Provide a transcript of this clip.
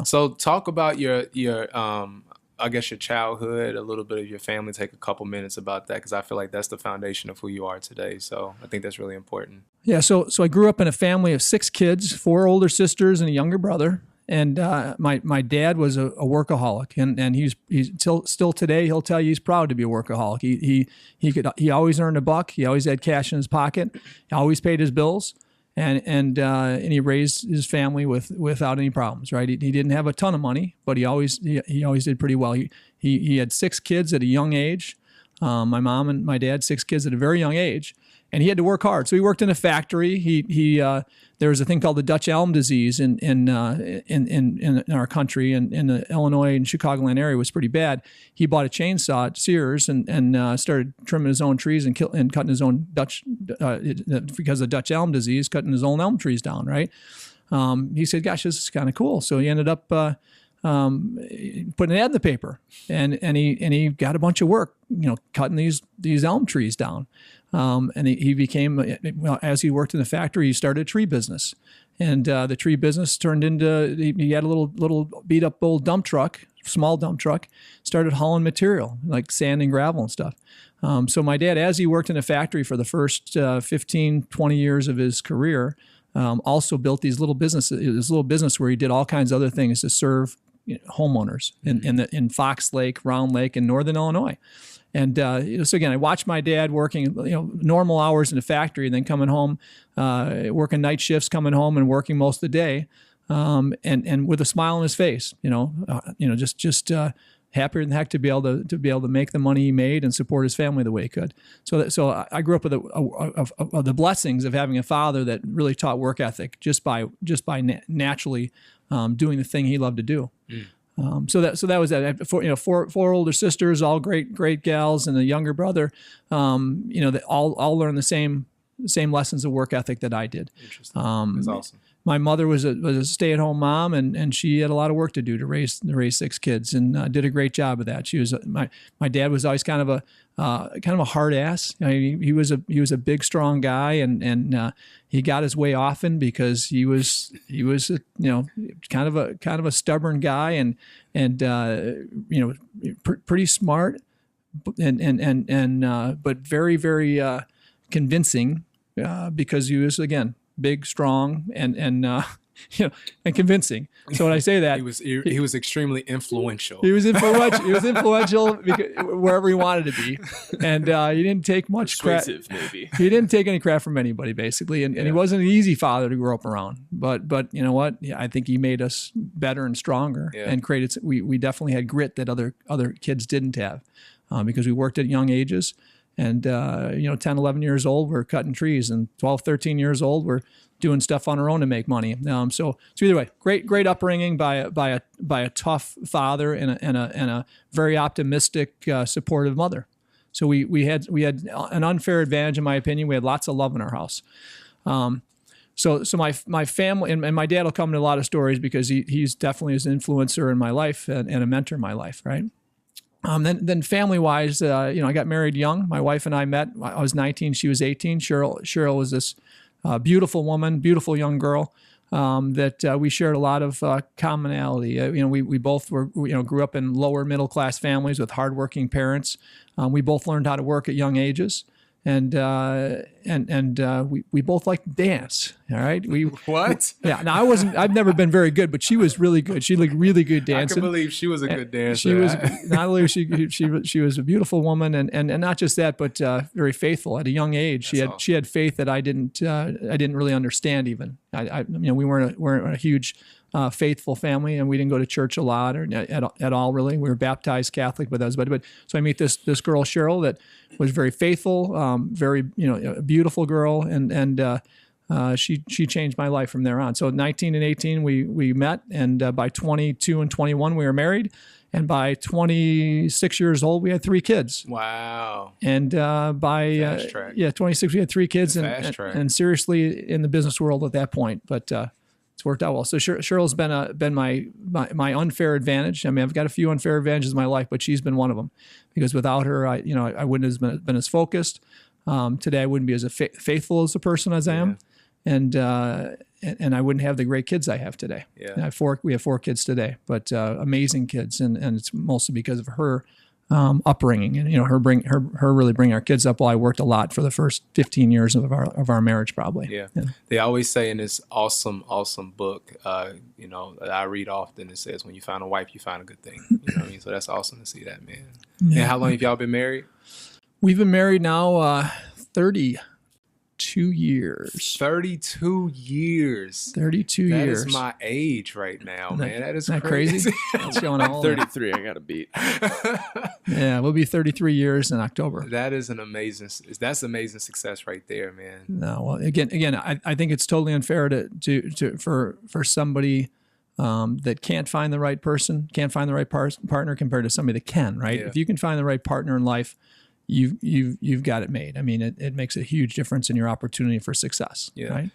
So talk about your I guess your childhood, a little bit of your family. Take a couple minutes about that because I feel like that's the foundation of who you are today. So I think that's really important. Yeah, so I grew up in a family of 6 kids, 4 older sisters and a younger brother. And my dad was a workaholic, and he's still today he'll tell you he's proud to be a workaholic. He always earned a buck. He always had cash in his pocket. He always paid his bills, and he raised his family without any problems. Right? He didn't have a ton of money, but he always did pretty well. He had 6 kids at a young age. My mom and my dad 6 kids at a very young age. And he had to work hard. So he worked in a factory. There was a thing called the Dutch elm disease in our country, and in the Illinois and Chicagoland area was pretty bad. He bought a chainsaw at Sears and started trimming his own trees and cutting his own because of Dutch elm disease, cutting his own elm trees down. Right? He said, "Gosh, this is kind of cool." So he ended up putting an ad in the paper, and he got a bunch of work, cutting these elm trees down. And he became, as he worked in the factory, he started a tree business. And the tree business turned into, he had a little beat up old dump truck, small dump truck, started hauling material like sand and gravel and stuff. So my dad, as he worked in a factory for the first 15, 20 years of his career, also built this little business where he did all kinds of other things to serve homeowners in Fox Lake, Round Lake, and Northern Illinois. And so again, I watched my dad working, normal hours in the factory, and then coming home, working night shifts, coming home and working most of the day, and with a smile on his face, just happier than heck to be able to make the money he made and support his family the way he could. So I grew up with the blessings of having a father that really taught work ethic just by naturally doing the thing he loved to do. So that was that. I had four older sisters, all great gals, and a younger brother. That all learned the same lessons of work ethic that I did. Interesting. That's awesome. My mother was a stay-at-home mom, and she had a lot of work to do to raise 6 kids, and did a great job of that. She was my dad was always kind of a hard ass. He was a big, strong guy, and he got his way often because he was kind of a stubborn guy, and pretty smart, and but very, very convincing, because he was, again, big, strong, and convincing. So when I say that, he was extremely influential. He was influential. He was influential wherever he wanted to be, and he didn't take much crap. Maybe he didn't take any crap from anybody, basically, and he wasn't an easy father to grow up around. But you know what? Yeah, I think he made us better and stronger, and created. We definitely had grit that other kids didn't have, because we worked at young ages. And, 10, 11 years old, we're cutting trees, and 12, 13 years old, we're doing stuff on our own to make money. So either way, great upbringing by a tough father and a very optimistic, supportive mother. So we had an unfair advantage, in my opinion. We had lots of love in our house. So my family, and my dad will come to a lot of stories because he's definitely an influencer in my life and a mentor in my life, right? Then family-wise, I got married young. My wife and I met. I was 19; she was 18. Cheryl was this beautiful woman, beautiful young girl that we shared a lot of commonality. We both grew up in lower middle-class families with hardworking parents. We both learned how to work at young ages, and we both liked to dance. All right. What? Yeah. Now I've never been very good, but she was really good. She looked really good dancing. I can believe she was a good dancer. She was not only she was a beautiful woman, and not just that, but very faithful at a young age. She had faith that I didn't really understand even. We weren't a huge faithful family, and we didn't go to church a lot or at all really. We were baptized Catholic, but so I meet this girl Cheryl that was very faithful, very a beautiful girl, and she changed my life from there on. So 19 and 18 we met, and by 22 and 21 we were married, and by 26 years old we had 3 kids. Wow! And by 26 we had 3 kids, and seriously in the business world at that point, but. It's worked out well. So Cheryl's been my unfair advantage. I mean, I've got a few unfair advantages in my life, but she's been one of them, because without her, I wouldn't have been as focused. Today, I wouldn't be as faithful as a person as I am, and and I wouldn't have the great kids I have today. Yeah. We have 4 kids today, but amazing kids, and it's mostly because of her upbringing, and her really bringing our kids up while I worked a lot for the first 15 years of our marriage, probably. Yeah. They always say in this awesome book, that I read often, it says, when you find a wife, you find a good thing. You know what I mean? So that's awesome to see that, man. Yeah. And how long have y'all been married? We've been married now 32 years. 32 years. 32 years. That is my age right now, man. That is crazy. That's going on. 33. I got to beat. Yeah, we'll be 33 years in October. That's amazing success right there, man. No, well, again, I think it's totally unfair for somebody that can't find the right person, can't find the right partner compared to somebody that can, right? Yeah. If you can find the right partner in life, you've got it made. I mean, it makes a huge difference in your opportunity for success. Yeah. Right?